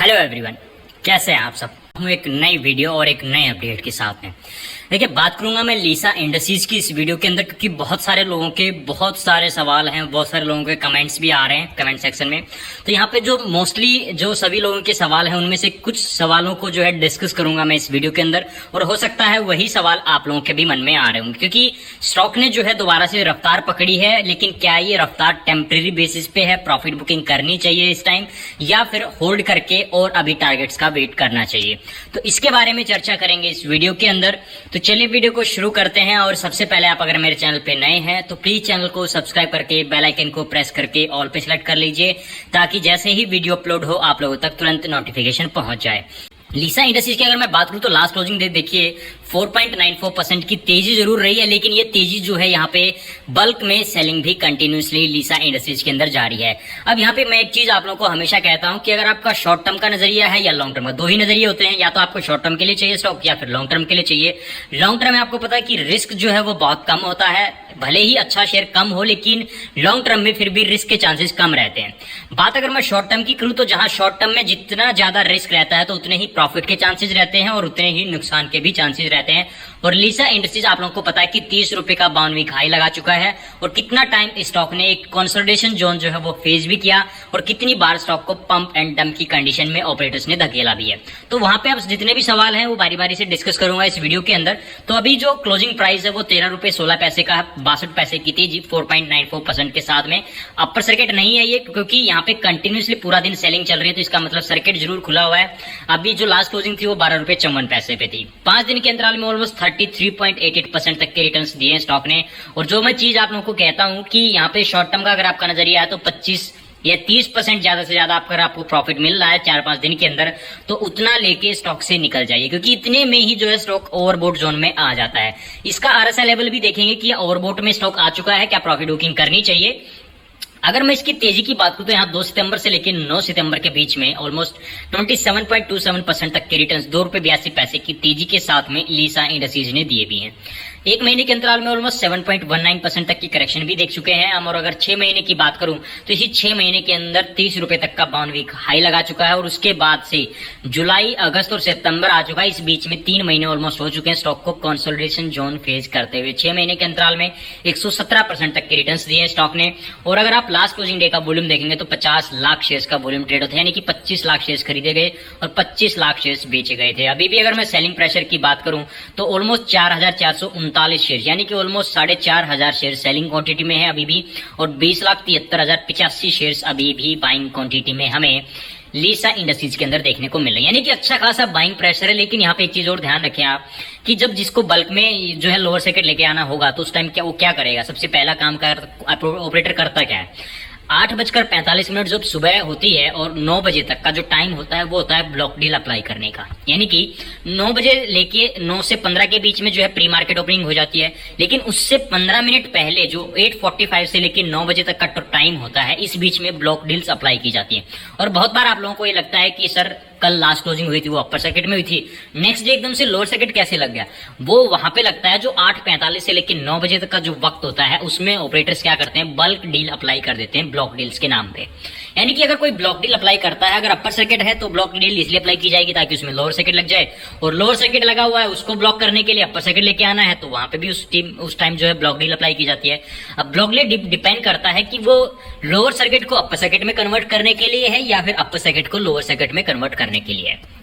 Hello everyone, कैसे हैं आप सब। हूँ एक नई वीडियो और एक नए अपडेट के साथ में। देखिए, बात करूंगा मैं लीसा इंडस्ट्रीज की इस वीडियो के अंदर, क्योंकि बहुत सारे लोगों के बहुत सारे सवाल हैं, बहुत सारे लोगों के कमेंट्स भी आ रहे हैं कमेंट सेक्शन में। तो यहाँ पे जो मोस्टली जो सभी लोगों के सवाल हैं उनमें से कुछ सवालों को जो है डिस्कस करूंगा मैं इस वीडियो के अंदर, और हो सकता है वही सवाल आप लोगों के भी मन में आ रहे होंगे, क्योंकि स्टॉक ने जो है दोबारा से रफ्तार पकड़ी है। लेकिन क्या ये रफ्तार टेम्परेरी बेसिस पे है, प्रॉफिट बुकिंग करनी चाहिए इस टाइम, या फिर होल्ड करके और अभी टारगेट्स का वेट करना चाहिए, तो इसके बारे में चर्चा करेंगे इस वीडियो के अंदर। तो चलिए वीडियो को शुरू करते हैं। और सबसे पहले आप अगर मेरे चैनल पे नए हैं तो प्लीज चैनल को सब्सक्राइब करके बेल आइकन को प्रेस करके ऑल पे सिलेक्ट कर लीजिए, ताकि जैसे ही वीडियो अपलोड हो आप लोगों तक तुरंत नोटिफिकेशन पहुंच जाए। लीसा इंडस्ट्रीज की अगर मैं बात करूं तो लास्ट क्लोजिंग देखिए 4.94% की तेजी जरूर रही है, लेकिन ये तेजी जो है यहाँ पे बल्क में सेलिंग भी कंटिन्यूसली लीसा इंडस्ट्रीज के अंदर जारी है। अब यहाँ पे मैं एक चीज आप लोगों को हमेशा कहता हूँ कि अगर आपका शॉर्ट टर्म का नजरिया है या लॉन्ग टर्म का, दो ही नजरिए होते हैं, या तो आपको शॉर्ट टर्म के लिए चाहिए स्टॉक या फिर लॉन्ग टर्म के लिए चाहिए। लॉन्ग टर्म में आपको पता है कि रिस्क जो है वो बहुत कम होता है, भले ही अच्छा शेयर कम हो, लेकिन लॉन्ग टर्म में फिर भी रिस्क के चांसेस कम रहते हैं। बात अगर मैं शॉर्ट टर्म की करूं तो जहां शॉर्ट टर्म में जितना ज्यादा रिस्क रहता है तो उतने ही प्रॉफिट के चांसेस रहते हैं और उतने ही नुकसान के भी चांसेस रहते हैं। और लीसा इंडस्ट्रीज आप लोगों को पता है कि 30 रुपए का 52 वीक हाई लगा चुका है, और कितना टाइम स्टॉक ने एक कंसोलिडेशन जोन जो है वो फेज भी किया, और कितनी बार स्टॉक को पंप एंड डंप की कंडीशन में ऑपरेटर्स ने धकेला भी है। तो वहां पे अब जितने भी सवाल हैं वो बारी बारी से डिस्कस करूंगा इस वीडियो के अंदर। तो अभी जो क्लोजिंग प्राइस है वो 13 रुपए 16 पैसे का 62 पैसे की थी जी, 4.94% के साथ में। अपर सर्किट नहीं है ये, क्योंकि यहाँ पे कंटिन्यूसली पूरा दिन सेलिंग चल रही है, तो इसका मतलब सर्किट जरूर खुला हुआ है। अभी जो लास्ट क्लोजिंग थी वो 12 रुपए 54 पैसे पे थी। 5 दिन के अंतराल में ऑलमोस्ट 33.88% तक के रिटर्न्स दिए हैं स्टॉक ने। और जो मैं चीज आप लोगों को कहता हूं कि यहाँ पे शॉर्ट टर्म का अगर आपका नजरिया है तो 25 या 30% ज्यादा से ज्यादा अगर आपको प्रॉफिट मिल रहा है 4-5 दिन के अंदर, तो उतना लेके स्टॉक से निकल जाइए, क्योंकि इतने में ही जो है स्टॉक ओवरबोट जोन में आ जाता है। इसका आरएसआई लेवल भी देखेंगे कि ओवरबोट में स्टॉक आ चुका है, क्या प्रॉफिट बुकिंग करनी चाहिए। अगर मैं इसकी तेजी की बात करूं तो यहाँ 2 सितंबर से लेकर 9 सितंबर के बीच में ऑलमोस्ट 27.27% तक के रिटर्न्स 2 रुपए 82 पैसे की तेजी के साथ में लीसा इंडस्ट्रीज ने दिए भी हैं। एक महीने के अंतराल में ऑलमोस्ट 7.19% तक की करेक्शन भी देख चुके हैं हम। और अगर 6 महीने की बात करूं तो इसी 6 महीने के अंदर 30 रुपए तक का 52 वीक हाई लगा चुका है, और उसके बाद से जुलाई, अगस्त और सितंबर आ चुका है। इस बीच में 3 महीने ऑलमोस्ट हो चुके हैं स्टॉक को कंसोलिडेशन जोन फेज करते हुए। 6 महीने के अंतराल में 117% तक के रिटर्न्स दिए स्टॉक ने। और अगर आप लास्ट क्लोजिंग डे का वॉल्यूम देखेंगे तो 50 लाख शेयर्स का वॉल्यूम ट्रेड होता है, यानी कि 25 लाख शेयर्स खरीदे गए और 25 लाख शेयर्स बेचे गए थे। अभी भी अगर मैं सेलिंग प्रेशर की बात करूं तो ऑलमोस्ट 4439 शेयर, यानी कि ऑलमोस्ट 4500 शेयर सेलिंग क्वांटिटी में है अभी भी, और 20,73,085 शेयर्स अभी भी बाइंग क्वांटिटी में हमें लीसा इंडस्ट्रीज के अंदर देखने को मिल रहा है, यानी कि अच्छा खासा बाइंग प्रेशर है। लेकिन यहाँ पे एक चीज और ध्यान रखें आप कि जब जिसको बल्क में जो है लोअर सर्किट लेके आना होगा तो उस टाइम क्या वो क्या करेगा, सबसे पहला काम ऑपरेटर करता क्या है, 8:45 जब सुबह होती है और 9 बजे तक का जो टाइम होता है वो होता है ब्लॉक डील अप्लाई करने का, यानी कि 9 बजे लेके 9 से 15 के बीच में जो है प्री मार्केट ओपनिंग हो जाती है। लेकिन उससे 15 मिनट पहले जो 8:45 से लेके 9 बजे तक का टाइम होता है, इस बीच में ब्लॉक डील्स अप्लाई की जाती है। और बहुत बार आप लोगों को ये लगता है कि सर कल लास्ट क्लोजिंग हुई थी वो अपर सर्किट में हुई थी, नेक्स्ट डे एकदम से लोअर सर्किट कैसे लग गया। वो वहां पे लगता है जो 8:45 से लेकर 9 बजे तक का जो वक्त होता है उसमें ऑपरेटर्स क्या करते हैं, बल्क डील अप्लाई कर देते हैं ब्लॉक डील्स के नाम पे। यानी कि अगर कोई ब्लॉक डील अप्लाई करता है, अगर अपर सर्किट है तो ब्लॉक डील इसलिए अप्लाई की जाएगी ताकि उसमें लोअर सर्किट लग जाए, और लोअर सर्किट लगा हुआ है उसको ब्लॉक करने के लिए अपर सर्किट लेके आना है, तो वहां पे भी उस टाइम जो है ब्लॉक डील अप्लाई की जाती है। अब ब्लॉक डील डिपेंड करता है कि वो लोअर सर्किट को अपर सर्किट में कन्वर्ट करने के लिए है या फिर अपर सर्किट को लोअर सर्किट में कन्वर्ट करने के लिए है।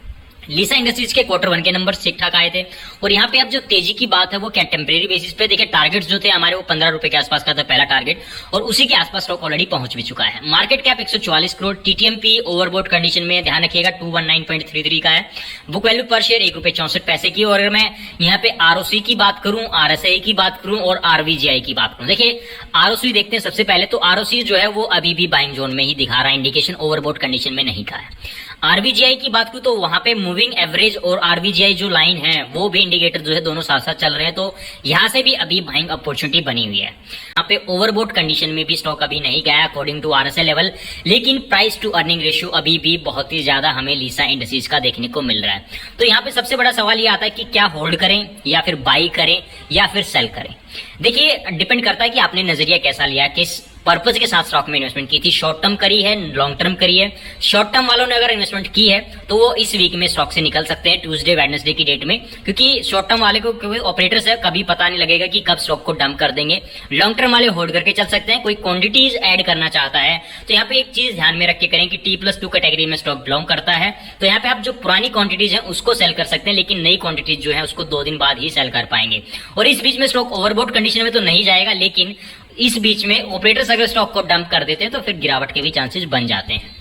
लीसा इंडस्ट्रीज के Q1 के नंबर ठीक ठाक आए थे। और यहाँ पे अब जो तेजी की बात है वो क्या टेम्परेरी बेसिस पे, देखिए टारगेट्स जो थे हमारे वो 15 रुपए के आसपास का था पहला टारगेट, और उसी के आसपास स्टॉक ऑलरेडी पहुंच भी चुका है। Market cap 144 crore, TTMP overbought condition में ध्यान रखिएगा 219.33 का है। बुक वैल्यू पर शेयर 1 रुपए 64 पैसे की। और अगर मैं यहाँ पे आरओसी की बात करूं, आरएसआई की बात करूं और आरवीजीआई की बात करूं, देखिए आरओसी देखते हैं सबसे पहले। तो आरओसी जो है वो अभी भी बाइंग जोन में ही दिखा रहा है, इंडिकेशन ओवरबोट कंडीशन में नहीं का है। आरवीजीआई की बात करूं तो वहां पे मूविंग एवरेज और आरवीजीआई जो लाइन है वो भी इंडिकेटर जो है दोनों साथ साथ चल रहे हैं, तो यहां से भी अभी बाइंग अपॉर्चुनिटी बनी हुई है। यहाँ पे ओवरबोट कंडीशन में भी स्टॉक अभी नहीं गया अकॉर्डिंग टू आरएसआई लेवल, लेकिन प्राइस टू अर्निंग रेशियो अभी भी बहुत ही ज्यादा हमें लीसा इंडस्ट्रीज का देखने को मिल रहा है। तो यहाँ पे सबसे बड़ा सवाल ये आता है कि क्या होल्ड करें या फिर बाई करें या फिर सेल करें। देखिए डिपेंड करता है कि आपने नजरिया कैसा लिया, किस पर्पज के साथ स्टॉक में इन्वेस्टमेंट की थी, शॉर्ट टर्म करी है, लॉन्ग टर्म करी है। शॉर्ट टर्म वालों ने अगर इन्वेस्टमेंट की है तो वो इस वीक में स्टॉक से निकल सकते हैं, ट्यूसडे वेडनेसडे की डेट में, क्योंकि शॉर्ट टर्म वाले को कोई ऑपरेटर्स है कभी पता नहीं लगेगा कि कब स्टॉक को डंप कर देंगे। लॉन्ग टर्म वाले होल्ड करके चल सकते हैं। कोई क्वांटिटीज ऐड करना चाहता है तो यहाँ पे एक चीज ध्यान में रख के करें कि T+2 कैटेगरी में स्टॉक बिलोंग करता है, तो यहाँ पे आप जो पुरानी क्वांटिटीज है उसको सेल कर सकते हैं, लेकिन नई क्वांटिटीज जो है उसको 2 दिन बाद ही सेल कर पाएंगे। और इस बीच में स्टॉक ओवरबॉट कंडीशन में तो नहीं जाएगा, लेकिन इस बीच में ऑपरेटर्स अगर स्टॉक को डंप कर देते हैं तो फिर गिरावट के भी चांसेस बन जाते हैं।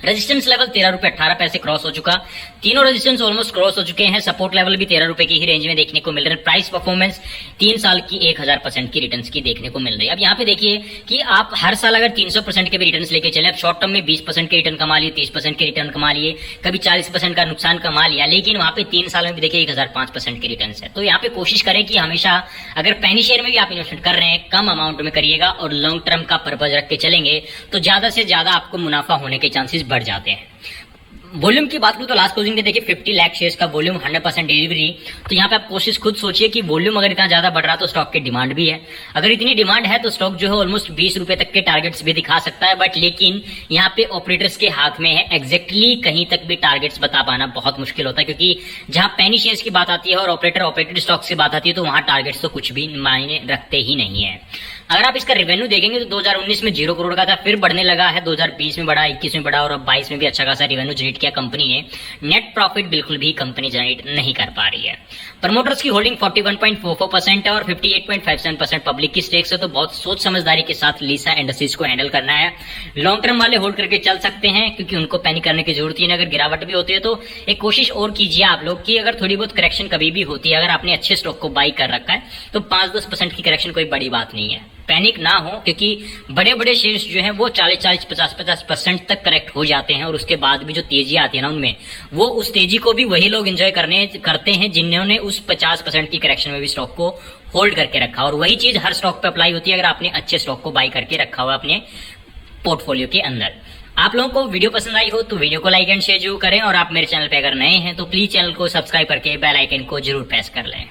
रेजिस्टेंस लेवल 13 रुपए 18 पैसे क्रॉस हो चुका, तीनों रेजिस्टेंस ऑलमोस्ट क्रॉस हो चुके हैं। सपोर्ट लेवल भी 13 रुपए की ही रेंज में देखने को मिल रहे हैं। प्राइस परफॉर्मेंस 3 साल की 1000% की रिटर्न्स की देखने को मिल रही है। अब यहाँ पे देखिए कि आप हर साल अगर 300% के भी रिटर्न्स लेके चले, अब शॉर्ट टर्म में 20% के रिटर्न कमा लिए, 30% के रिटर्न कमा लिए, कभी 40% का नुकसान कमा लिया, लेकिन वहां पे 3 साल में भी देखिए 1005% की रिटर्न है। तो यहाँ पे कोशिश करें कि हमेशा अगर पेनी शेयर में भी आप इन्वेस्टमेंट कर रहे हैं कम अमाउंट में करिएगा और लॉन्ग टर्म का पर्पज रख के चलेंगे तो ज्यादा से ज्यादा आपको मुनाफा होने के चांसेस बढ़ जाते हैं। वॉल्यूम की बात करूं तो लास्ट क्लोजिंग में देखिए 50 लाख शेयर्स का वॉल्यूम, 100% डिलीवरी। तो यहाँ पे आप कोशिश खुद सोचिए कि वॉल्यूम अगर इतना ज्यादा बढ़ रहा तो स्टॉक की डिमांड भी है। अगर इतनी डिमांड है तो स्टॉक जो है ऑलमोस्ट 20 रुपए तक के टारगेट्स भी दिखा सकता है, बट लेकिन यहाँ पे ऑपरेटर्स के हाथ में है। एग्जैक्टली कहीं तक भी टारगेट्स बता पाना बहुत मुश्किल होता है, क्योंकि जहां पेनी शेयर्स की बात आती है और ऑपरेटेड स्टॉक की बात आती है तो वहां टारगेट्स तो कुछ भी मायने रखते ही नहीं है। अगर आप इसका रेवेन्यू देखेंगे तो 2019 में 0 करोड़ का था, फिर बढ़ने लगा है, 2020 में बढ़ा, 21 में बढ़ा और अब 22 में भी अच्छा खासा रेवेन्यू जनरेट किया कंपनी ने। नेट प्रॉफिट बिल्कुल भी कंपनी जनरेट नहीं कर पा रही है। प्रमोटर्स की होल्डिंग 41.44% है और 58.57% पब्लिक की स्टेक्स है, तो बहुत सोच समझदारी के साथ लीसा इंडस्ट्रीज को हैंडल करना है। लॉन्ग टर्म वाले होल्ड करके चल सकते हैं क्योंकि उनको पैनिक करने की जरूरत ही नहीं। अगर गिरावट भी होती है तो एक कोशिश और कीजिए आप लोग कि अगर थोड़ी बहुत करेक्शन कभी भी होती है, अगर आपने अच्छे स्टॉक को बाई कर रखा है तो 5-10% की करेक्शन कोई बड़ी बात नहीं है। पैनिक ना हो, क्योंकि बड़े बड़े शेयर्स जो हैं वो 40-40, 50-50% तक करेक्ट हो जाते हैं और उसके बाद भी जो तेजी आती है ना उनमें, वो उस तेजी को भी वही लोग एंजॉय करते हैं जिन्होंने उस 50% की करेक्शन में भी स्टॉक को होल्ड करके रखा। और वही चीज हर स्टॉक पे अप्लाई होती है अगर आपने अच्छे स्टॉक को बाई करके रखा हुआ अपने पोर्टफोलियो के अंदर। आप लोगों को वीडियो पसंद आई हो तो वीडियो को लाइक एंड शेयर जरूर करें, और आप मेरे चैनल पे अगर नए हैं तो प्लीज चैनल को सब्सक्राइब करके बेल आइकन को जरूर प्रेस कर लें।